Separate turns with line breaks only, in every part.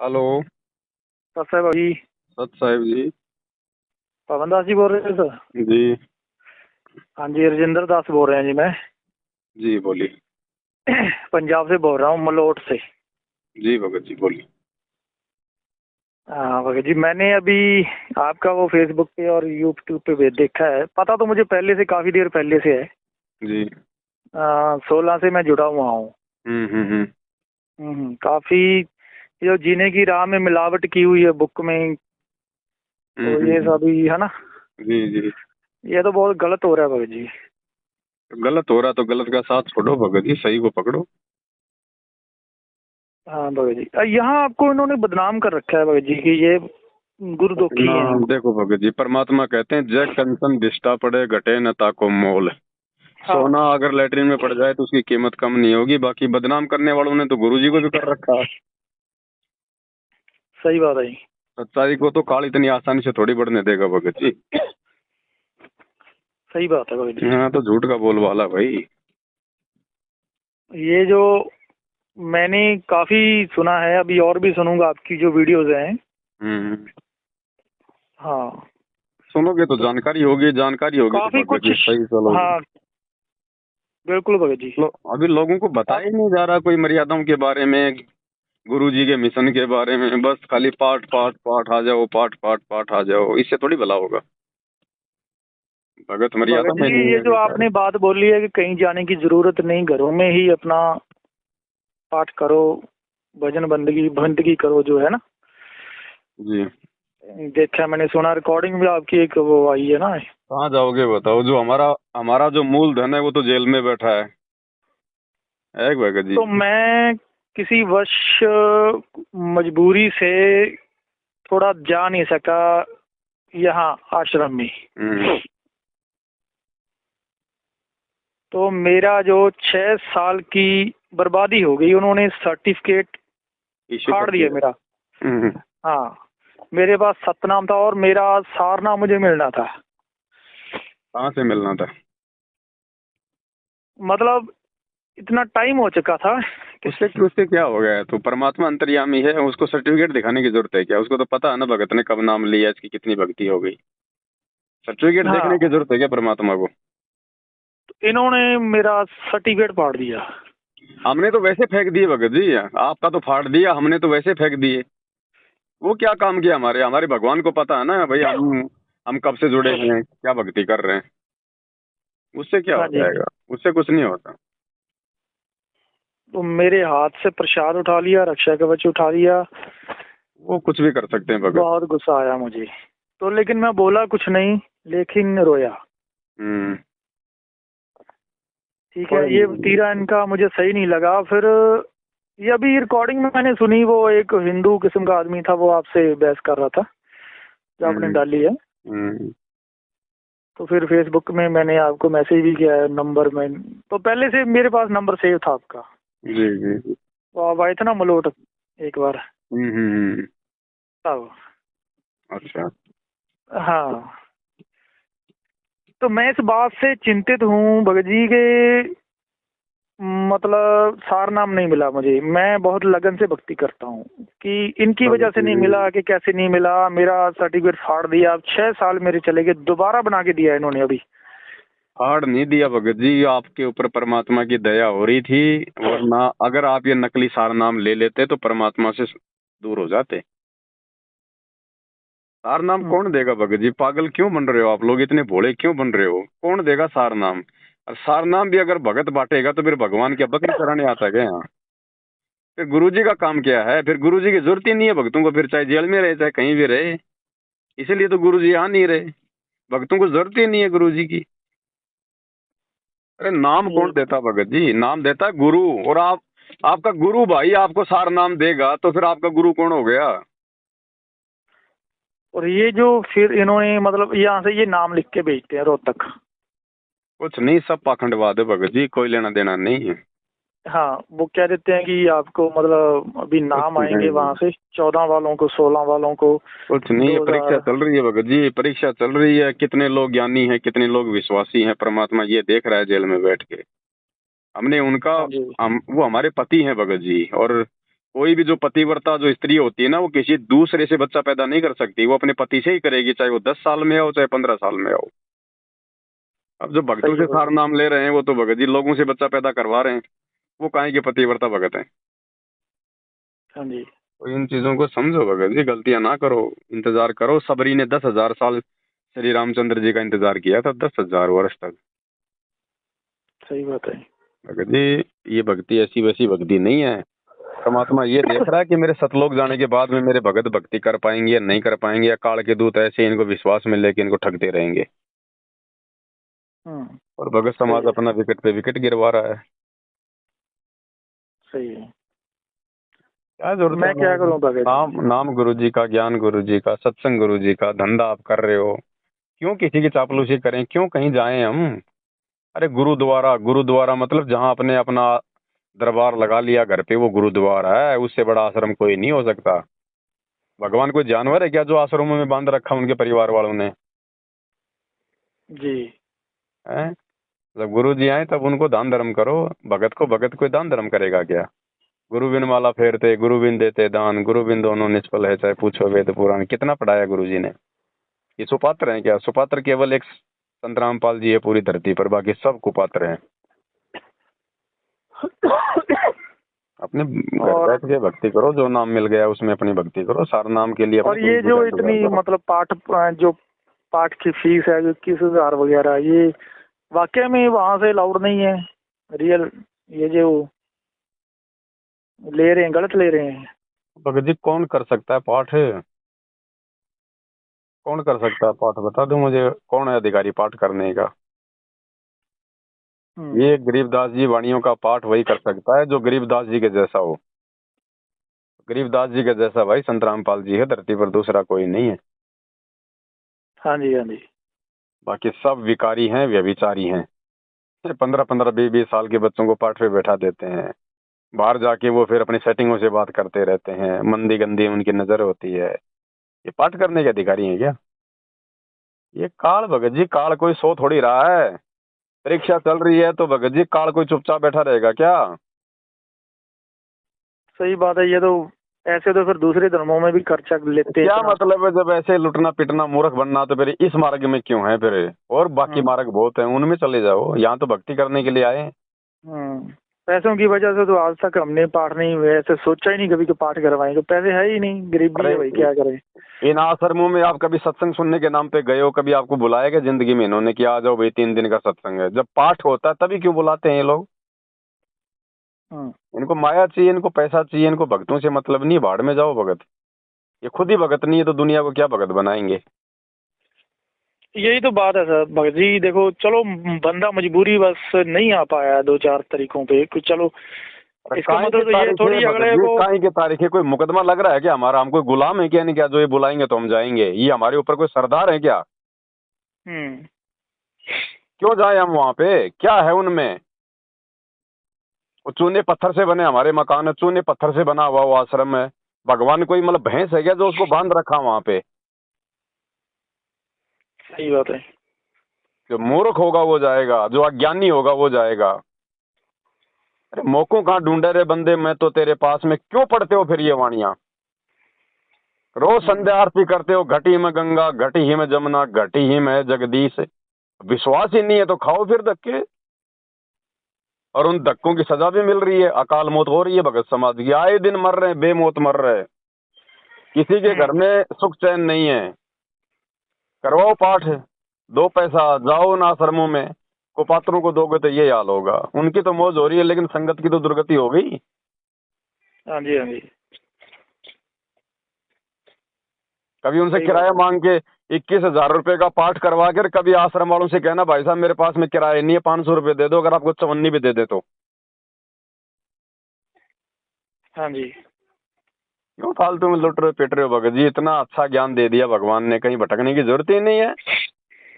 Hello.
सत साहब जी।
सत साहिब जी।
पवन दास जी बोल रहे थे सर?
जी।
हाँ जी, रजिंदर दास बोल रहे हैं जी। मैं
जी बोलिए।
पंजाब से बोल रहा हूँ, मलोट से।
जी भगत जी बोलिए।
हाँ भगत जी, मैंने अभी आपका वो फेसबुक पे और यूट्यूब पे भी देखा है। पता तो मुझे पहले से, काफी देर पहले से है।
जी।
16 से मैं जुड़ा हुआ हूँ।
हम्म।
काफी जो जीने की राह में मिलावट की हुई है बुक में, तो ये
हम्म।
सभी है ना।
जी जी।
ये तो बहुत गलत हो रहा है भगत जी।
गलत हो रहा तो गलत का साथ छोड़ो भगत जी, सही को पकड़ो।
हाँ भगत जी, यहाँ आपको इन्होंने बदनाम कर रखा है भगत जी कि ये गुरुदोखी
ना
हैं।
देखो भगत जी, परमात्मा कहते हैं जय कंचन दिष्टा पड़े घटे न ताको मोल।
हाँ,
सोना अगर लेटरिन में पड़ जाए तो उसकी कीमत कम नहीं होगी। बाकी बदनाम करने वालों ने तो गुरु जी को भी कर रखा है।
सही बात है जी।
सच्चाई को तो काल इतनी आसानी से थोड़ी बढ़ने देगा भगत जी।
सही बात है भगत जी।
हाँ तो झूठ का बोलबाला भाई।
ये जो मैंने काफी सुना है, अभी और भी सुनूंगा आपकी जो वीडियोस हैं।
हम्म।
हाँ,
सुनोगे तो
तो
जानकारी होगी तो
काफी
भगत
कुछ।
जी सही चलोगे।
हाँ, बिल्कुल भगत जी।
अभी लोगों को बताया
आप
ही नहीं जा रहा कोई मर्यादाओं के बारे में, गुरु जी के मिशन के बारे में। बस खाली पाठ पाठ पाठ आ जाओ, पाठ पाठ पाठ आ जाओ, इससे थोड़ी भला होगा। भगत मर्यादा
भगत
में
जी,
नहीं
ये
है
जो
बेचारे।
आपने बात बोली है कि कहीं जाने की जरूरत नहीं, घरों में ही अपना पाठ करो, भजन बंदगी बंदगी करो, जो है ना।
जी।
देखा, मैंने सुना, रिकॉर्डिंग भी आपकी एक वो आई है ना।
कहाँ जाओगे बताओ? जो हमारा हमारा जो मूलधन है वो तो जेल में बैठा है भगत जी।
तो मैं किसी वर्ष मजबूरी से थोड़ा जा नहीं सका यहाँ आश्रम में।
हम्म।
तो मेरा जो 6 साल की बर्बादी हो गई, उन्होंने सर्टिफिकेट
इश्यू
फाड़
कर
दिया
दिया।
मेरा।
हम्म।
हाँ, मेरे पास सतनाम था और मेरा सारनाम मुझे मिलना था।
कहाँ से मिलना था?
मतलब इतना टाइम हो चुका था कि
उससे उससे क्या हो गया? तो परमात्मा अंतर्यामी है, उसको सर्टिफिकेट दिखाने की जरूरत है क्या? उसको तो पता है ना भगत ने कब नाम लिया, इसकी कितनी भक्ति हो गई। सर्टिफिकेट देखने की
हाँ,
जरूरत है क्या परमात्मा को?
तो इन्होंने मेरा सर्टिफिकेट फाड़ दिया।
हमने तो वैसे फेंक दिए भगत जी, आपका तो फाड़ दिया, हमने तो वैसे फेंक दिए। वो क्या काम किया? हमारे हमारे भगवान को पता है ना भाई, हम कब से जुड़े हैं, क्या भक्ति कर रहे हैं। उससे क्या
हाँ
हो
जी।
जाएगा? उससे कुछ नहीं होता।
तो मेरे हाथ से प्रसाद उठा लिया, रक्षा कवच उठा लिया।
वो कुछ भी कर सकते हैं भगत।
बहुत गुस्सा आया मुझे। तो लेकिन मैं बोला कुछ नहीं, लेकिन रोया।
हम्म।
ठीक है,
कोई
ये
नहीं।
तीरा इनका मुझे सही नहीं लगा। फिर ये अभी रिकॉर्डिंग में मैंने सुनी, वो एक हिंदू किस्म का आदमी था, वो आपसे बहस कर रहा था, जो आपने
हम्म।
डाली है।
हम्म।
तो फिर फेसबुक में मैंने आपको मैसेज भी किया है, नंबर में तो पहले से मेरे पास नंबर सेव था आपका।
जी जी जी।
तो आप आए थे ना मलोट एक बार,
हम्म।
तब।
अच्छा।
हाँ, तो मैं इस बात से चिंतित हूँ भगत जी के, मतलब सार नाम नहीं मिला मुझे। मैं बहुत लगन से भक्ति करता हूँ कि इनकी वजह
भगत
से नहीं
जी
मिला कि कैसे नहीं मिला। मेरा सर्टिफिकेट फाड़ दिया। अब 6 साल मेरे चले गए, दोबारा बना के दिया इन्होंने अभी।
हार्ड नहीं दिया भगत जी, आपके ऊपर परमात्मा की दया हो रही थी। वरना अगर आप ये नकली सार नाम ले लेते तो परमात्मा से दूर हो जाते। सार नाम
हम्म,
कौन देगा भगत जी? पागल क्यों बन रहे हो आप लोग? इतने भोले क्यों बन रहे हो? कौन देगा सार नाम? और सार नाम भी अगर भगत बांटेगा तो फिर भगवान क्या बकरी चराने आता है क्या यहाँ? फिर गुरु जी का काम क्या है? फिर गुरु जी की जरूरत ही नहीं है भक्तों को, फिर चाहे जेल में रहे चाहे कहीं भी रहे। इसीलिए तो गुरु जी आ नहीं रहे। भक्तों को जरूरत ही नहीं है गुरु जी की। अरे नाम कौन
ये
देता भगत जी? नाम देता है गुरु। और आप, आपका गुरु भाई आपको सार नाम देगा तो फिर आपका गुरु कौन हो गया?
और ये जो फिर इन्होंने, मतलब यहाँ से ये नाम लिख के भेजते हैं रोहतक।
कुछ नहीं, सब पाखंडवाद है भगत जी, कोई लेना देना नहीं है।
हाँ, वो कह देते हैं कि आपको, मतलब अभी
कुछ
नाम आएंगे
नहीं,
वहां से 14 वालों को, 16 वालों को।
कुछ नहीं है। परीक्षा
2000।
चल रही है भगत जी, परीक्षा चल रही है। कितने लोग ज्ञानी हैं, कितने लोग विश्वासी हैं, परमात्मा ये देख रहा है जेल में बैठ के। हमने उनका,
हाँ जी।
हम वो हमारे पति हैं भगत जी। और कोई भी जो पतिव्रता जो स्त्री होती है ना, वो किसी दूसरे से बच्चा पैदा नहीं कर सकती, वो अपने पति से ही करेगी, चाहे वो 10 साल में हो चाहे 15 साल में हो। अब जो भक्तों
सही है
से सार
भगत जी।
नाम ले रहे हैं वो तो भगत जी लोगों से बच्चा पैदा करवा रहे हैं, वो काहे के पतिव्रता भगत हैं।
हाँ जी।
तो इन चीजों को समझो भगत जी, गलतियां ना करो, इंतजार करो। सबरी ने 10,000 साल श्री रामचंद्र जी का इंतजार किया था, 10,000 वर्ष तक।
सही बात है।
भगत जी ये भक्ति ऐसी वैसी भक्ति नहीं है। परमात्मा ये देख रहा है कि मेरे सतलोक जाने के बाद में मेरे भगत भक्ति कर पाएंगे या नहीं कर पाएंगे, या काल के दूत ऐसे इनको विश्वास में लेके इनको ठगते रहेंगे। और भगत
सही
समाज
है।
अपना विकेट पे विकेट गिरवा रहा है।
सही है।
क्या जरूरत है
मैं क्या करूं भगत
नाम
जी।
नाम गुरु जी का, ज्ञान गुरु जी का, सत्संग गुरु जी का, धंधा आप कर रहे हो, क्यों किसी की चापलूसी करें, क्यों कहीं जाएं हम। अरे गुरुद्वारा, गुरुद्वारा मतलब जहां अपने अपना दरबार लगा लिया घर पे, वो गुरुद्वारा है। उससे बड़ा आश्रम कोई नहीं हो सकता। भगवान कोई जानवर है क्या जो आश्रमों में बांध रखा उनके परिवार वालों ने?
जी।
हैं? जब गुरु जी आए तब उनको दान धर्म करो। भगत कोई दान धर्म करेगा क्या? गुरु बिन माला फेरते, गुरु बिन देते दान, गुरु बिन दोनों निष्फल है, चाहे पूछो वेद पुराण। कितना पढ़ाया गुरु जी ने? ये सुपात्र हैं क्या? सुपात्र केवल एक संत रामपाल जी है पूरी धरती पर, बाकी सब कुपात्र हैं। अपने घर
और
बैठ के भक्ति करो, जो नाम मिल गया उसमें अपनी भक्ति करो। सार नाम के लिए अपने
और
गुरु
ये
जी का
जो
इंतजार
इतनी
करो।
मतलब जो पाठ की फीस है, जो 21,000 वगैरह, ये वाकई में वहां से अलाउड नहीं है? रियल ये जो ले रहे हैं, गलत ले रहे हैं?
भगत जी कौन कर सकता है पाठ? कौन कर सकता है पाठ? बता दो मुझे, कौन है अधिकारी पाठ करने का? ये गरीबदास जी वाणियों का पाठ वही कर सकता है जो गरीबदास जी के जैसा हो। गरीबदास जी के जैसा भाई संत रामपाल जी है धरती पर, दूसरा कोई नहीं है।
हाँ जी। हाँ जी।
बाकी सब विकारी हैं, व्यभिचारी हैं। 15-15, 20-20 साल के बच्चों को पाठ पे बैठा देते हैं। बाहर जाके वो फिर अपनी सेटिंगों से बात करते रहते हैं, मंदी गंदी उनकी नजर होती है। ये पाठ करने के अधिकारी हैं क्या? ये काल भगत जी, काल कोई सो थोड़ी रहा है। परीक्षा चल रही है तो भगत जी काल कोई चुपचाप बैठा रहेगा क्या?
सही बात है। ये तो ऐसे तो फिर दूसरे धर्मों में भी खर्चा लेते हैं
क्या
इतना।
मतलब है? जब ऐसे लुटना पिटना मूर्ख बनना, तो फिर इस मार्ग में क्यों है फिर? और बाकी मार्ग बहुत है, उनमें चले जाओ। यहाँ तो भक्ति करने के लिए आए हैं।
पैसों की वजह से तो आज तक हमने पाठ नहीं हुए, ऐसे सोचा ही नहीं कभी कि पाठ करवाएंगे। पैसे है ही नहीं, गरीबी
अरे
है भाई, क्या करें।
इन आश्रमों में आप कभी सत्संग सुनने के नाम पे गए हो? कभी आपको बुलाया क्या जिंदगी में इन्होंने कि आ जाओ भाई 3 दिन का सत्संग है? जब पाठ होता है तभी क्यों बुलाते हैं ये लोग? इनको माया चाहिए, इनको पैसा चाहिए, इनको भक्तों से मतलब नहीं। भाड़ में जाओ भगत। ये खुद ही भगत नहीं है तो दुनिया को क्या भगत बनाएंगे?
यही तो बात है सर भगत जी। देखो, चलो बंदा मजबूरी बस नहीं आ पाया 2-4 तरीकों पे, कुछ चलो इसका
काहे की
मतलब तो ये
तारीख है
थोड़ी
भगत
अगले
जी?
को।
काहे की तारीख है? कोई मुकदमा लग रहा है क्या हमारा? हम कोई गुलाम है क्या? नहीं क्या जो ये बुलाएंगे तो हम जाएंगे? ये हमारे ऊपर कोई सरदार है क्या?
हम्म।
क्यों जाए हम वहां पे? क्या है उनमें? वो चूने पत्थर से बने हमारे मकान है, चूने पत्थर से बना हुआ वो आश्रम है। भगवान कोई मतलब भैंस है क्या जो उसको बांध रखा वहां पे?
सही बात है।
जो मूर्ख होगा वो जाएगा, जो अज्ञानी होगा वो जाएगा। अरे मौकों कहाँ ढूंढे रे बंदे, मैं तो तेरे पास में। क्यों पढ़ते हो फिर ये वाणियां? रोज संध्या आरती करते हो, घटी में गंगा, घटी ही में जमुना, घटी ही में जगदीश। विश्वास ही नहीं है तो खाओ फिर धक्के। और उन धक्कों की सजा भी मिल रही है, अकाल मौत हो रही है भगत समाज की। आए दिन मर रहे हैं, बेमौत मर रहे हैं। किसी के घर में सुख चैन नहीं है। करवाओ पाठ, 2 पैसा, जाओ उन आश्रमों में। कुपात्रों को दोगे तो ये हाल होगा। उनकी तो मौज हो रही है, लेकिन संगत की तो दुर्गति हो गई।
हाँ जी। हाँ जी।
कभी उनसे
सही
किराया
बात है।
मांग के 21,000 रुपए का पाठ करवा कर कभी आश्रम वालों से कहना भाई साहब मेरे पास में किराया नहीं है, 500 रुपए दे दो, अगर आपको चवन्नी भी दे दे तो।
हाँ जी।
क्यों फालतू में लुट रहे पिट रहे हो भगत जी? इतना अच्छा ज्ञान दे दिया भगवान ने, कहीं भटकने की जरूरत ही नहीं है।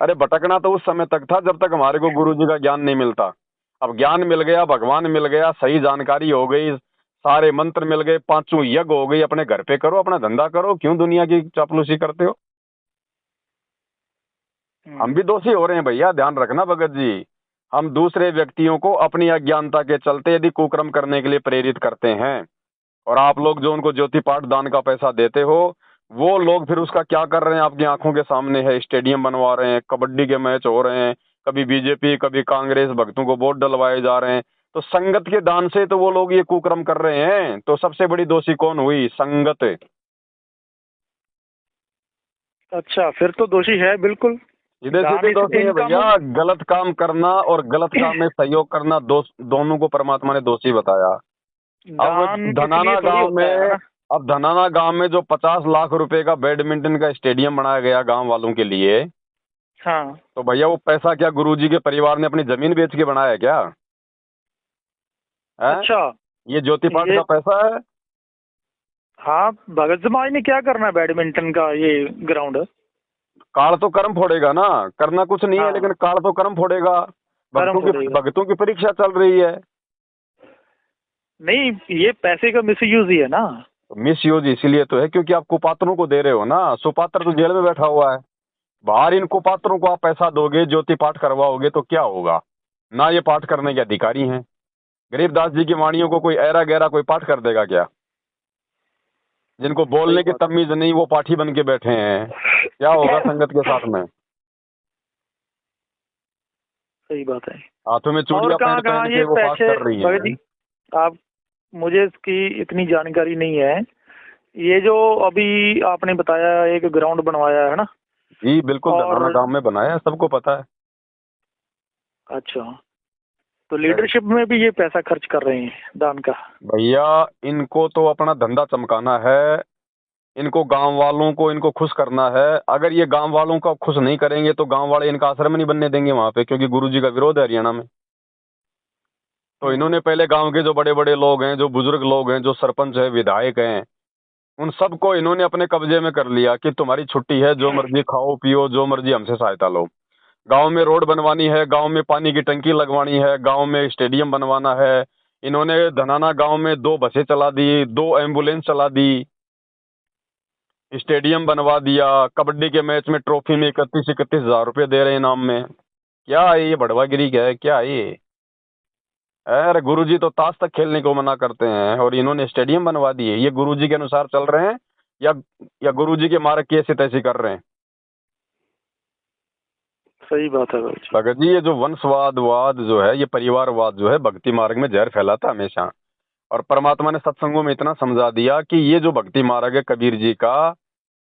अरे भटकना तो उस समय तक था जब तक हमारे को गुरु जी का ज्ञान नहीं मिलता। अब ज्ञान मिल गया, भगवान मिल गया, सही जानकारी हो गई, सारे मंत्र मिल गए, 5 यज्ञ हो गई, अपने घर पे करो, अपना धंधा करो। क्यों दुनिया की चापलूसी करते हो? हम भी दोषी हो रहे हैं भैया, ध्यान रखना भगत जी। हम दूसरे व्यक्तियों को अपनी अज्ञानता के चलते यदि कुकर्म करने के लिए प्रेरित करते हैं और आप लोग जो उनको ज्योति पाठ दान का पैसा देते हो, वो लोग फिर उसका क्या कर रहे हैं आपकी आंखों के सामने है। स्टेडियम बनवा रहे हैं, कबड्डी के मैच हो रहे हैं, कभी बीजेपी कभी कांग्रेस, भक्तों को वोट डलवाए जा रहे हैं। तो संगत के दान से तो वो लोग ये कुकर्म कर रहे हैं। तो सबसे बड़ी दोषी कौन हुई? संगत।
अच्छा, फिर तो दोषी है बिल्कुल।
सीधे
दान
सीधे
इस
दोषी है
इनकम।
भैया। गलत काम करना और गलत काम में सहयोग करना, दोनों को परमात्मा ने दोषी बताया। अब
दान इसलिए
धनाना
थोड़ी
गांव
होता है
में
ना।
अब धनाना गांव में जो 50 लाख रुपए का बैडमिंटन का स्टेडियम बनाया गया गांव वालों के लिए,
हाँ।
तो भैया वो पैसा क्या गुरुजी के परिवार ने अपनी जमीन बेच के बनाया है क्या? है?
अच्छा।
ये ज्योति पाठ
ये
का पैसा है।
हाँ, भगत समाज ने क्या करना है बैडमिंटन का ये ग्राउंड?
काल तो कर्म फोड़ेगा ना। करना कुछ नहीं है,
हाँ,
लेकिन काल तो कर्म फोड़ेगा।
कर्म फोड़ेगा।
भक्तों की परीक्षा चल रही है।
नहीं, ये पैसे का मिसयूज ही है ना।
मिस यूज इसीलिए तो है क्योंकि आप कुपात्रों को दे रहे हो ना। सुपात्र तो जेल में बैठा हुआ है। बाहर इन कुपात्रों को आप पैसा दोगे, ज्योति पाठ करवाओगे तो क्या होगा? ना ये पाठ करने के अधिकारी हैं। गरीबदास जी की वाणियों को कोई ऐरा गहरा कोई पाठ कर देगा क्या? जिनको
सही
बोलने की
बात।
तमीज नहीं, वो पाठी बन के बैठे हैं। क्या होगा संगत के साथ में?
सही बात है।
हाथों में
और
चूड़ियां
कहाँ
पहन
कहाँ
पहन के
ये
वो पाठ
पैसे?
कर रही
भगत
हैं।
जी, आप, मुझे इसकी इतनी जानकारी नहीं है। ये जो अभी आपने बताया एक ग्राउंड बनवाया है ना।
जी बिल्कुल, धनाना
और
गांव में बनाया है, सबको पता है।
अच्छा, तो लीडरशिप में भी ये पैसा खर्च कर रहे हैं दान का?
भैया इनको तो अपना धंधा चमकाना है। इनको गांव वालों को इनको खुश करना है। अगर ये गांव वालों को खुश नहीं करेंगे तो गांव वाले इनका आश्रम नहीं बनने देंगे वहां पे, क्योंकि गुरुजी का विरोध है हरियाणा में। तो इन्होंने पहले गांव के जो बड़े बड़े लोग हैं, जो बुजुर्ग लोग हैं, जो सरपंच है, विधायक हैं, उन सबको इन्होंने अपने कब्जे में कर लिया कि तुम्हारी छुट्टी है, जो मर्जी खाओ पियो, जो मर्जी हमसे सहायता लो। गांव में रोड बनवानी है, गांव में पानी की टंकी लगवानी है, गांव में स्टेडियम बनवाना है। इन्होंने धनाना गांव में 2 बसें चला दी, 2 एम्बुलेंस चला दी, स्टेडियम बनवा दिया। कबड्डी के मैच में ट्रॉफी में 31-31 हजार रुपये दे रहे हैं इनाम में। क्या है ये? बड़वागिरी क्या है? क्या है ये? अरे गुरुजी तो ताश तक खेलने को मना करते हैं और इन्होंने स्टेडियम बनवा दिए। ये गुरुजी के अनुसार चल रहे हैं या गुरुजी के मार्ग की ऐसी तैसी कर रहे हैं?
सही बात है भाई जी।
भगत जी, ये जो वंशवाद जो है, ये परिवारवाद जो है, भक्ति मार्ग में जहर फैलाता है हमेशा। और परमात्मा ने सत्संगों में इतना समझा दिया कि ये जो भक्ति मार्ग है कबीर जी का,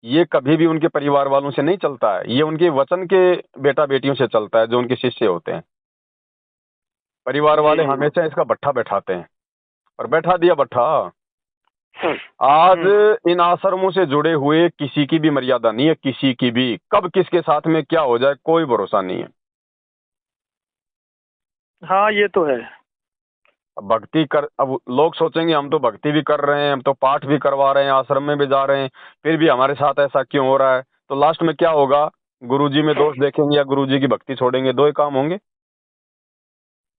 ये कभी भी उनके परिवार वालों से नहीं चलता है। ये उनके वचन के बेटा बेटियों से चलता है, जो उनके शिष्य होते हैं। परिवार
जी
वाले
जी।
हमेशा इसका भट्ठा बैठाते हैं और बैठा दिया भट्ठा। आज इन आश्रमों से जुड़े हुए किसी की भी मर्यादा नहीं है, किसी की भी। कब किसके साथ में क्या हो जाए कोई भरोसा नहीं है।
हाँ, ये तो है।
अब लोग सोचेंगे हम तो भक्ति भी कर रहे हैं, हम तो पाठ भी करवा रहे हैं, आश्रम में भी जा रहे हैं, फिर भी हमारे साथ ऐसा क्यों हो रहा है? तो लास्ट में क्या होगा? गुरुजी में दोष देखेंगे या गुरुजी की भक्ति छोड़ेंगे, 2 ही काम होंगे।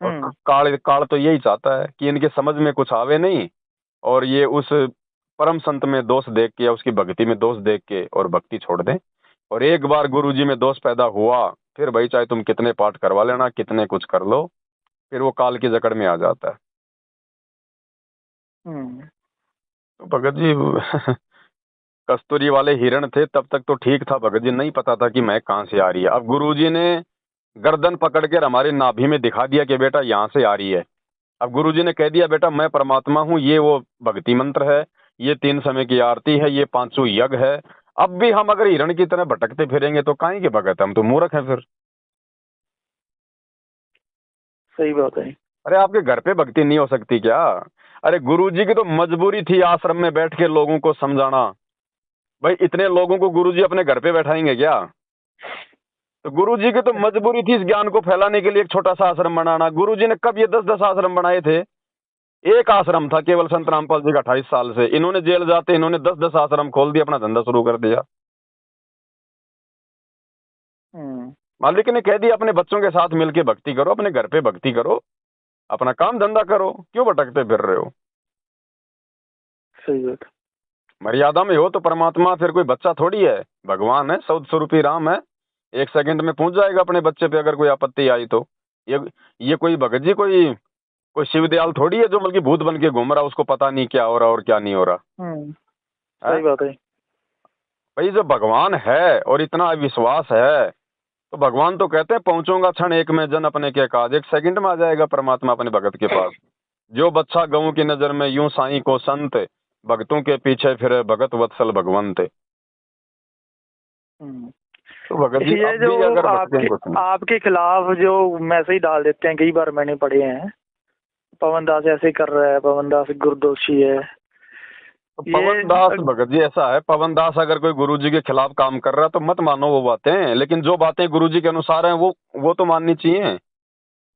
और काल काल तो यही चाहता है कि इनके समझ में कुछ आवे नहीं, और ये उस परम संत में दोष देख के या उसकी भक्ति में दोष देख के और भक्ति छोड़ दें। और एक बार गुरुजी में दोष पैदा हुआ, फिर भाई चाहे तुम कितने पाठ करवा लेना, कितने कुछ कर लो, फिर वो काल की जकड़ में आ जाता है। तो भगत जी कस्तूरी वाले हिरण थे तब तक तो ठीक था भगत जी, नहीं पता था कि मैं कहाँ से आ रही है। अब गुरुजी ने गर्दन पकड़ कर हमारे नाभि में दिखा दिया कि बेटा यहाँ से आ रही है। अब गुरुजी ने कह दिया बेटा मैं परमात्मा हूँ, ये वो भक्ति मंत्र है, ये 3 समय की आरती है, ये 500 यज्ञ है। अब भी हम अगर हिरण की तरह भटकते फिरेंगे तो काहे के भगत? हम तो मूर्ख हैं फिर।
सही बात है।
अरे आपके घर पे भक्ति नहीं हो सकती क्या? अरे गुरुजी की तो मजबूरी थी आश्रम में बैठ के लोगों को समझाना। भाई इतने लोगों को गुरुजी अपने घर पे बैठाएंगे क्या? तो गुरुजी की तो मजबूरी थी इस ज्ञान को फैलाने के लिए एक छोटा सा आश्रम बनाना। गुरुजी ने कब ये 10-10 आश्रम बनाए थे? एक आश्रम था केवल संत रामपाल जी का 28 साल से। इन्होंने जेल जाते इन्होंने 10-10 आश्रम खोल दिया, अपना धंधा शुरू कर दिया। मालिक ने कह दिया अपने बच्चों के साथ मिलके भक्ति करो, अपने घर पे भक्ति करो, अपना काम धंधा करो, क्यों भटकते फिर रहे हो?
सही बात।
मर्यादा में हो तो परमात्मा फिर कोई बच्चा थोड़ी है, भगवान है, 14 स्वरूपी राम है। 1 सेकंड में पहुंच जाएगा अपने बच्चे पे अगर कोई आपत्ति आई तो। ये कोई भगत जी कोई कोई शिवदयाल थोड़ी है जो मतलब कि भूत बन के घूम रहा, उसको पता नहीं क्या हो रहा और क्या नहीं हो रहा
सही बात है।
भाई। जो भगवान है और इतना विश्वास है, तो भगवान तो कहते हैं पहुंचूंगा क्षण एक में जन अपने के काज, एक सेकंड में आ जाएगा परमात्मा अपने भगत के पास। जो बच्चा गऊ की नजर में यूं साईं को संत, भक्तों के पीछे फिरे भगत वत्सल भगवंत। तो भगत जी
ये
अब
जो
भी अगर भटकें कुछ नहीं।
आपके खिलाफ जो मैसेज डाल देते हैं, कई बार मैंने पढ़े हैं, पवन दास ऐसे कर रहा है, पवन दास गुरुदोषी है।
तो पवन दास भगत जी ऐसा है, पवन दास अगर कोई गुरुजी के खिलाफ काम कर रहा है तो मत मानो वो बातें, लेकिन जो बातें गुरुजी के अनुसार हैं वो तो माननी चाहिए।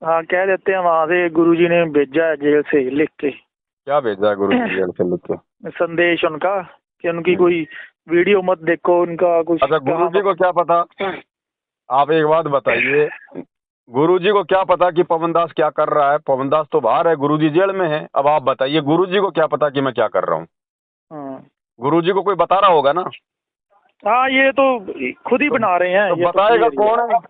हाँ, कह देते हैं वहां से गुरुजी ने भेजा है जेल से लिख के।
क्या भेजा है गुरुजी जेल से लिख के?
संदेश उनका कि उनकी कोई वीडियो मत देखो, उनका कुछ।
अच्छा, गुरुजी को क्या पता? आप एक बात बताइए, गुरुजी को क्या पता कि पवन दास क्या कर रहा है? पवन दास तो बाहर है, गुरुजी जेल में है। अब आप बताइए गुरुजी को क्या पता कि मैं क्या कर रहा हूँ? गुरुजी को कोई बता रहा होगा ना।
हाँ, ये तो खुद ही बना रहे हैं।
तो
ये
बताएगा
तो
कौन?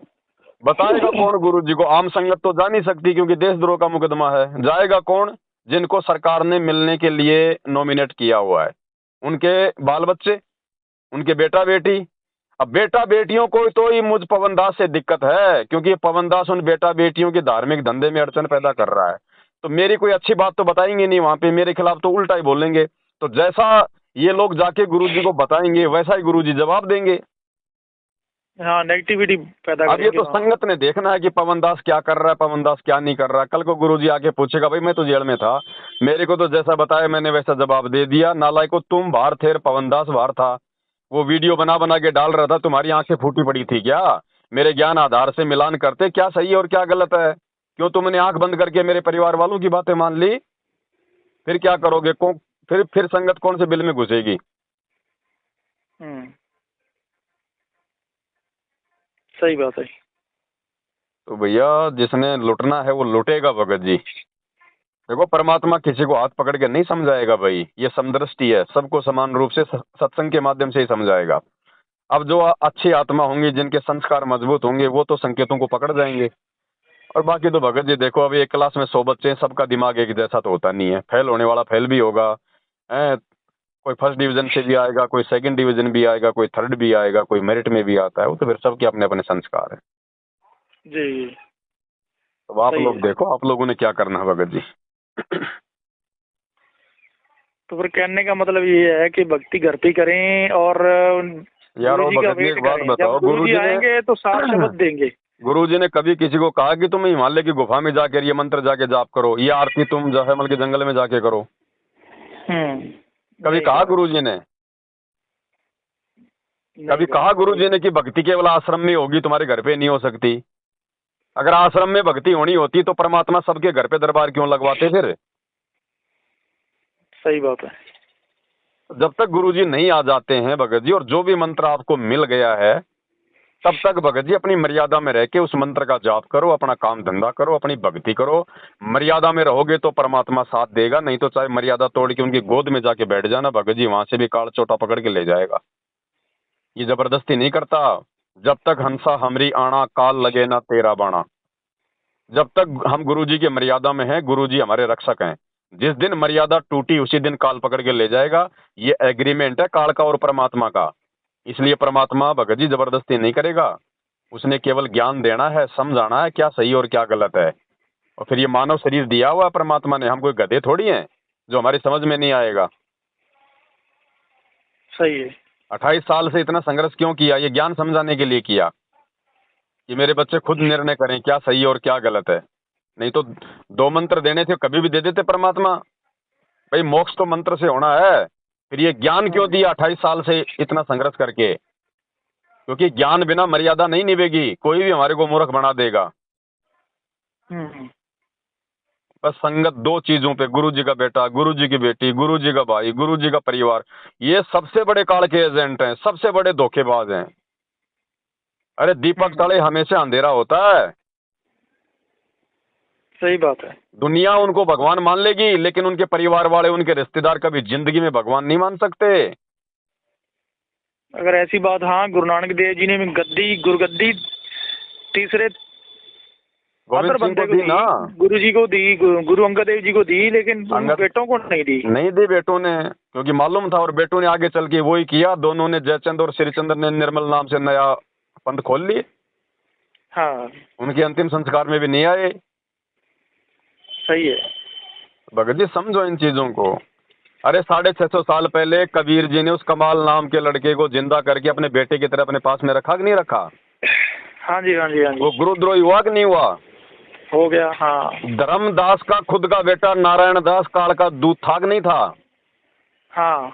बताएगा कौन गुरुजी को? आम संगत तो जा नहीं सकती क्योंकि देशद्रोह का मुकदमा है। जाएगा कौन? जिनको सरकार ने मिलने के लिए नॉमिनेट किया हुआ है, उनके बाल बच्चे, उनके बेटा बेटी। अब बेटा बेटियों को तो ही मुझ पवन दास से दिक्कत है, क्योंकि पवन दास उन बेटा बेटियों के धार्मिक धंधे में अड़चन पैदा कर रहा है। तो मेरी कोई अच्छी बात तो बताएंगे नहीं वहां पे, मेरे खिलाफ तो उल्टा ही बोलेंगे। तो जैसा ये लोग जाके गुरुजी को बताएंगे वैसा ही गुरुजी जवाब देंगे।
हाँ, नेगेटिविटी पैदा
अब ये
करेंगे
तो
वहाँ।
संगत ने देखना है कि पवन दास क्या कर रहा है, पवन दास क्या नहीं कर रहा है। कल को गुरुजी आके पूछेगा भाई मैं तो जेल में था, मेरे को तो जैसा बताया मैंने वैसा जवाब दे दिया। नालायको, तुम बाहर थे, पवन दास बाहर था, वो वीडियो बना बना के डाल रहा था, तुम्हारी आंखें फूटी पड़ी थी क्या? मेरे ज्ञान आधार से मिलान करते क्या सही और क्या गलत है? क्यों तुमने आंख बंद करके मेरे परिवार वालों की बातें मान ली? फिर क्या करोगे? फिर संगत कौन से बिल में घुसेगी?
सही बात है।
तो भैया जिसने लुटना है वो लुटेगा भगत जी। देखो, परमात्मा किसी को हाथ पकड़ के नहीं समझाएगा भाई, ये समदृष्टि है, सबको समान रूप से सत्संग के माध्यम से ही समझाएगा। अब जो अच्छी आत्मा होंगी, जिनके संस्कार मजबूत होंगे, वो तो संकेतों को पकड़ जाएंगे। और बाकी तो भगत जी देखो, अभी एक क्लास में 100 बच्चे हैं, सबका दिमाग एक जैसा तो होता नहीं है। फेल होने वाला फेल भी होगा, कोई फर्स्ट डिवीजन से भी आएगा, कोई सेकंड डिवीजन भी आएगा, कोई थर्ड भी आएगा, कोई मेरिट में भी आता है। वो तो फिर सबके अपने अपने संस्कार है
जी।
तो आप लोग देखो, आप लोगों ने क्या करना है भगत जी।
तो फिर कहने का मतलब ये है कि भक्ति घर पे करें और
यार
गुरुजी का
भगत जी
वेट
एक बात
करें।
बताओ,
जब गुरुजी आएंगे तो साफ शब्द देंगे।
गुरुजी ने कभी किसी को कहा कि तुम हिमालय की गुफा में जाकर ये मंत्र जाके जाप करो, ये आरती तुम जो है मतलब के जंगल में जाके करो? कभी कहा गुरुजी ने? कभी कहा गुरुजी ने कि भक्ति केवल आश्रम में होगी, तुम्हारे घर पे नहीं हो सकती? अगर आश्रम में भक्ति होनी होती तो परमात्मा सबके घर पे दरबार क्यों लगवाते फिर?
सही बात है।
जब तक गुरुजी नहीं आ जाते हैं भगत जी, और जो भी मंत्र आपको मिल गया है, तब तक भगत जी अपनी मर्यादा में रह के उस मंत्र का जाप करो, अपना काम धंधा करो, अपनी भक्ति करो। मर्यादा में रहोगे तो परमात्मा साथ देगा, नहीं तो चाहे मर्यादा तोड़ के उनकी गोद में जाके बैठ जाना भगत जी, वहां से भी काल चोटा पकड़ के ले जाएगा। ये जबरदस्ती नहीं करता। जब तक हंसा हमरी आना, काल लगे ना तेरा बाणा। जब तक हम गुरुजी की मर्यादा में हैं, गुरुजी हमारे रक्षक हैं। जिस दिन मर्यादा टूटी उसी दिन काल पकड़ के ले जाएगा। ये एग्रीमेंट है काल का और परमात्मा का। इसलिए परमात्मा भगत जी जबरदस्ती नहीं करेगा, उसने केवल ज्ञान देना है, समझाना है क्या सही और क्या गलत है। और फिर ये मानव शरीर दिया हुआ है परमात्मा ने, हम कोई गधे थोड़ी हैं जो हमारी समझ में नहीं आएगा।
सही है।
28 साल से इतना संघर्ष क्यों किया? ये ज्ञान समझाने के लिए किया कि मेरे बच्चे खुद निर्णय करें क्या सही और क्या गलत है। नहीं तो 2 मंत्र देने थे, कभी भी दे देते परमात्मा। भाई मोक्ष तो मंत्र से होना है। फिर ये ज्ञान क्यों दिया 28 साल से इतना संघर्ष करके? क्योंकि ज्ञान बिना मर्यादा नहीं निभेगी, कोई भी हमारे को मूर्ख बना देगा। बस संगत 2 चीजों पे, गुरु जी का बेटा, गुरु जी की बेटी, गुरु जी का भाई, गुरु जी का परिवार, ये सबसे बड़े काल के एजेंट हैं, सबसे बड़े धोखेबाज हैं। अरे दीपक तले हमेशा अंधेरा होता है।
सही बात है।
दुनिया उनको भगवान मान लेगी, लेकिन उनके परिवार वाले, उनके रिश्तेदार कभी जिंदगी में भगवान नहीं मान सकते।
अगर ऐसी बात, हाँ, गुरु नानक देव जी ने गुरगद्दी तीसरे
गोविंद
अदर
सिंह
बंदे
को
को
दी
दी,
ना,
गुरु जी को दी, गुरु अंगद देव जी को दी, लेकिन उन
अंगद
बेटों को नहीं दी।
नहीं दी बेटों ने, क्योंकि मालूम था, और बेटों ने आगे चल के वही किया। दोनों ने, जयचंद और श्रीचंद्र ने निर्मल नाम से नया पंथ खोल लिए।
हाँ
उनके अंतिम संस्कार में भी नहीं आए।
सही है।
भगत जी समझो इन चीजों को। अरे 650 साल पहले कबीर जी ने उस कमाल नाम के लड़के को जिंदा करके अपने बेटे की तरह अपने पास में रखा कि नहीं रखा?
हाँ जी हाँ जी हाँ जी।
वो गुरुद्रोही हुआ कि नहीं हुआ?
हो गया। हाँ
धर्मदास का खुद का बेटा नारायण दास काल का दूत था कि नहीं था?
हाँ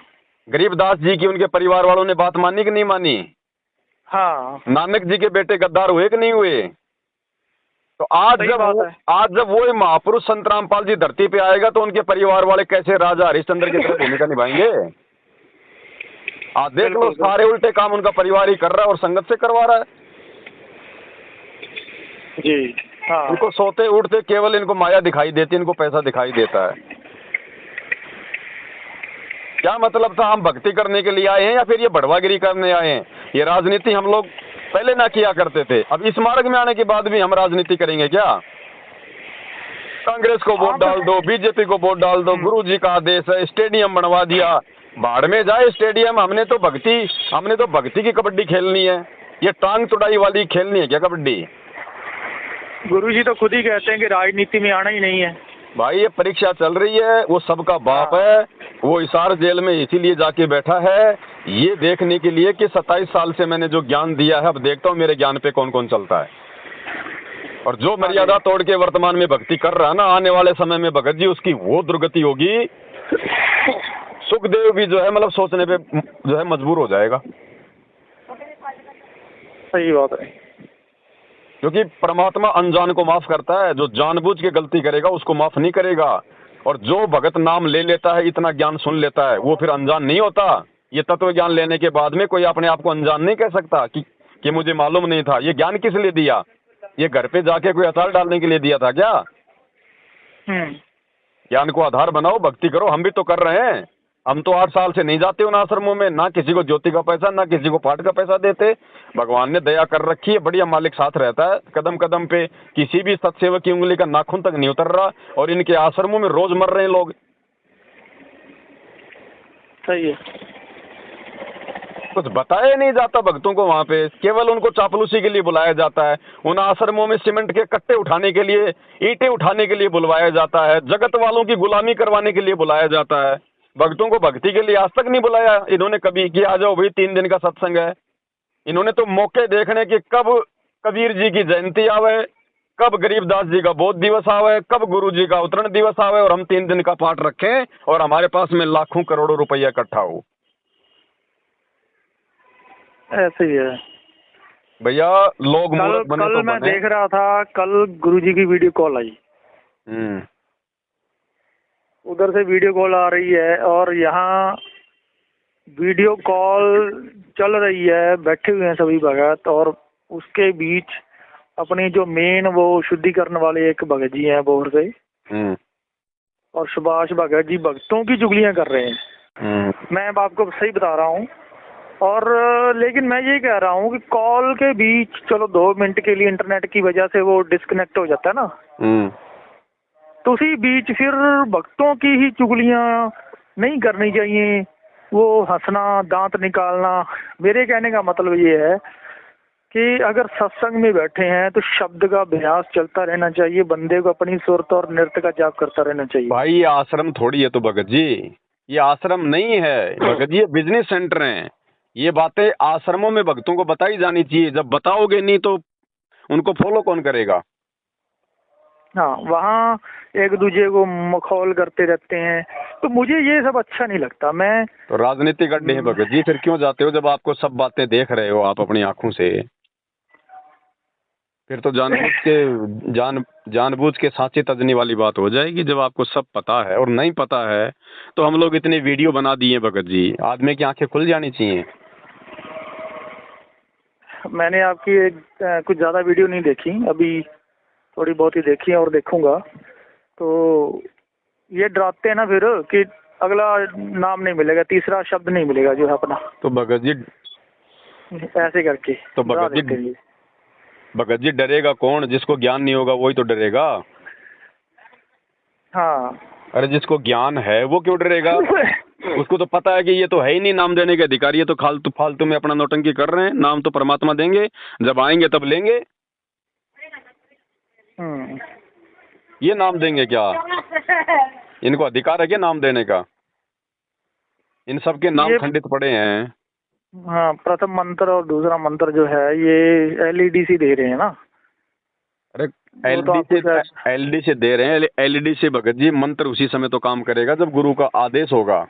गरीबदास जी की उनके परिवार वालों ने बात मानी कि नहीं मानी?
हाँ
नानक जी के बेटे गद्दार हुए कि नहीं हुए? तो आज
सही
जब
बात है।
आज जब वो महापुरुष संत रामपाल जी धरती पे आएगा तो उनके परिवार वाले कैसे राजा हरिश्चंद्र की तरह भूमिका निभाएंगे? आज देख लो,
बिल्कुल
सारे उल्टे काम उनका परिवार ही कर रहा है और संगत से करवा रहा है।
जी। हाँ
इनको सोते उठते केवल इनको माया दिखाई देती, इनको पैसा दिखाई देता है। क्या मतलब था? हम भक्ति करने के लिए आए हैं या फिर ये बढ़वागिरी करने आए हैं? ये राजनीति हम लोग पहले ना किया करते थे, अब इस मार्ग में आने के बाद भी हम राजनीति करेंगे क्या? कांग्रेस को वोट डाल दो, बीजेपी को वोट डाल दो, गुरुजी का आदेश है, स्टेडियम बनवा दिया, बाढ़ में जाए स्टेडियम। हमने तो भक्ति की कबड्डी खेलनी है, ये टांग तुड़ाई वाली खेलनी है क्या कबड्डी?
गुरु जी तो खुद ही कहते हैं कि राजनीति में आना ही नहीं है।
भाई ये परीक्षा चल रही है, वो सबका बाप है, वो हिसार जेल में इसीलिए जाके बैठा है, ये देखने के लिए कि 27 साल से मैंने जो ज्ञान दिया है, अब देखता हूँ मेरे ज्ञान पे कौन कौन चलता है। और जो मर्यादा तोड़ के वर्तमान में भक्ति कर रहा है ना, आने वाले समय में भगत जी उसकी वो दुर्गति होगी। सुखदेव भी जो है मतलब सोचने पे जो है मजबूर हो जाएगा।
सही बात है।
क्योंकि परमात्मा अनजान को माफ करता है, जो जानबूझ के गलती करेगा उसको माफ नहीं करेगा। और जो भगत नाम ले लेता है, इतना ज्ञान सुन लेता है, वो फिर अनजान नहीं होता। ये तत्व ज्ञान लेने के बाद में कोई अपने आप को अनजान नहीं कह सकता कि मुझे मालूम नहीं था। ये ज्ञान किस लिए दिया? ये घर पे जाके कोई अचार डालने के लिए दिया था क्या? ज्ञान को आधार बनाओ, भक्ति करो। हम भी तो कर रहे हैं। हम तो 8 साल से नहीं जाते उन आश्रमों में, ना किसी को ज्योति का पैसा, ना किसी को पाठ का पैसा देते। भगवान ने दया कर रखी है, बढ़िया मालिक साथ रहता है। कदम कदम पे किसी भी सत्सेवक की उंगली का नाखून तक नहीं उतर रहा, और इनके आश्रमों में रोज मर रहे हैं लोग।
सही है।
कुछ बताया नहीं जाता भक्तों को वहां पे, केवल उनको चापलूसी के लिए बुलाया जाता है। उन आश्रमों में सीमेंट के कट्टे उठाने के लिए, ईंटें उठाने के लिए बुलवाया जाता है, जगत वालों की गुलामी करवाने के लिए बुलाया जाता है। भक्तों को भक्ति के लिए आज तक नहीं बुलाया इन्होंने कभी कि आ जाओ भाई 3 दिन का सत्संग है। इन्होंने तो मौके देखने कि कब कबीर जी की जयंती आवे, कब गरीबदास जी का बोध दिवस आवे, कब गुरु जी का अवतरण दिवस आवे, और हम 3 दिन का पाठ रखें और हमारे पास में लाखों करोड़ों रुपया इकट्ठा हो।
ऐसे ही है
भैया लोग मूर्ख बने
कल
तो
मैं
बने।
देख रहा था, कल गुरु जी की वीडियो कॉल आई। उधर से वीडियो कॉल आ रही है और यहाँ वीडियो कॉल चल रही है, बैठे हुए हैं सभी भगत, और उसके बीच अपनी जो मेन वो शुद्धिकरण वाले एक भगत जी हैं बोर से, और सुभाष भगत जी भक्तों की चुगलियां कर रहे हैं। मैं अब आपको सही बता रहा हूँ। और लेकिन मैं ये कह रहा हूँ कि कॉल के बीच चलो 2 मिनट के लिए इंटरनेट की वजह से वो डिस्कनेक्ट हो जाता है ना, तो उसी बीच फिर भक्तों की ही चुगलियां नहीं करनी चाहिए, वो हंसना, दांत निकालना। मेरे कहने का मतलब ये है कि अगर सत्संग में बैठे हैं तो शब्द का अभ्यास चलता रहना चाहिए, बंदे को अपनी सुरत और नृत्य का जाप करता रहना चाहिए।
भाई ये आश्रम थोड़ी है तो भगत जी, ये आश्रम नहीं है भगत जी, ये बिजनेस सेंटर हैं। ये बातें आश्रमों में भक्तों को बताई जानी चाहिए। जब बताओगे नहीं तो उनको फॉलो कौन करेगा?
हाँ, वहाँ एक दूसरे को मखौल करते रहते हैं, तो मुझे ये सब अच्छा नहीं लगता। मैं
तो राजनीतिक अड्डे हैं भगत जी, फिर क्यों जाते हो जब आपको सब बातें देख रहे हो आप अपनी आंखों से? फिर तो जानबूझ के सांचे तजनी वाली बात हो जाएगी। जब आपको सब पता है और नहीं पता है तो हम लोग इतने वीडियो बना दिए भगत जी, आदमी की आंखें खुल जानी चाहिए।
मैंने आपकी कुछ ज़्यादा वीडियो नहीं देखी, अभी थोड़ी बहुत ही देखी और देखूंगा। तो ये डराते हैं ना फिर कि अगला नाम नहीं मिलेगा, तीसरा शब्द नहीं मिलेगा जो है अपना,
तो भगत जी
ऐसे करके
तो भगत जी भगत जी डरेगा कौन? जिसको ज्ञान नहीं होगा वही तो डरेगा।
हाँ।
अरे जिसको ज्ञान है वो क्यों डरेगा? उसको तो पता है कि ये तो है ही नहीं नाम देने के अधिकारी, ये तो फालतू फालतू में अपना नौटंकी कर रहे हैं। नाम तो परमात्मा देंगे, जब आएंगे तब लेंगे। ये नाम देंगे क्या? इनको अधिकार है क्या नाम देने का? इन सब के नाम खंडित पड़े हैं।
हाँ, प्रथम मंत्र और दूसरा मंत्र जो है ये एलईडी दे रहे हैं ना।
अरे एलडी से दे रहे हैं। एलईडी से भगत जी मंत्र उसी समय तो काम करेगा जब गुरु का आदेश होगा।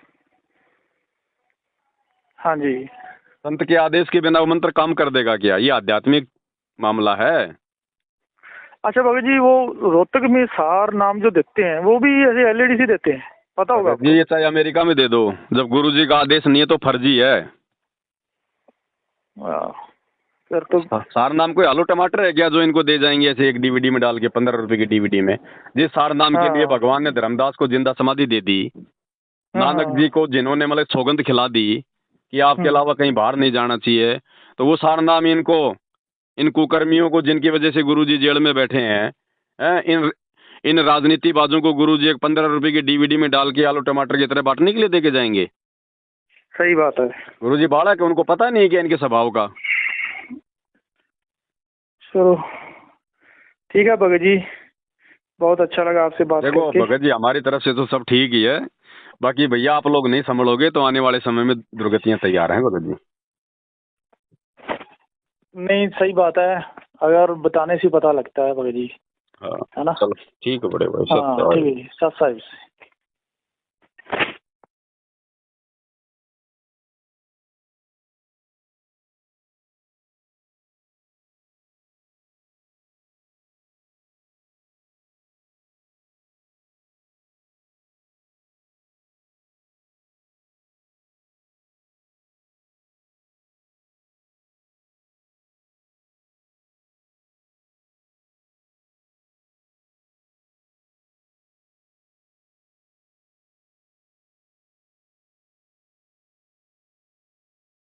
हाँ जी।
संत के आदेश के बिना वो मंत्र काम कर देगा क्या? ये आध्यात्मिक मामला है।
अच्छा भगत जी, वो रोहतक में सार नाम जो देते हैं वो भी ऐसे एलईडी से देते हैं, पता होगा
जी ये चाहे अमेरिका में दे दो, जब गुरु जी का आदेश नहीं है तो फर्जी है।
फिर तो
सार नाम कोई आलू टमाटर है क्या जो इनको दे जाएंगे ऐसे एक डीवीडी में डाल के 15 रुपए की डीवीडी में? जिस सार नाम के लिए भगवान ने धर्मदास को जिंदा समाधि दे दी, नानक जी को जिन्होंने मतलब सौगंध खिला दी कि आपके अलावा कहीं बाहर नहीं जाना चाहिए, तो वो सार नाम इनको, इन कुकर्मियों को जिनकी वजह से गुरुजी जेल में बैठे हैं, इन राजनीतिबाजों को गुरुजी एक 15 रुपए की डीवीडी में डाल के आलू टमाटर की तरह बांटने के लिए देके जाएंगे?
सही बात है।
गुरुजी बालक है, उनको पता नहीं है क्या इनके स्वभाव का।
चलो ठीक है भगत जी, बहुत अच्छा लगा आपसे बात करके।
देखो भगत जी हमारी तरफ से तो सब ठीक ही है, बाकी भैया आप लोग नहीं संभलोगे तो आने वाले समय में दुर्गतियां तैयार हैं भगत जी।
नहीं सही बात है, अगर बताने से पता लगता है भगत जी।
हाँ
है ना?
चलो ठीक है बड़े भाई।
हाँ ठीक है जी, सत साहिब से।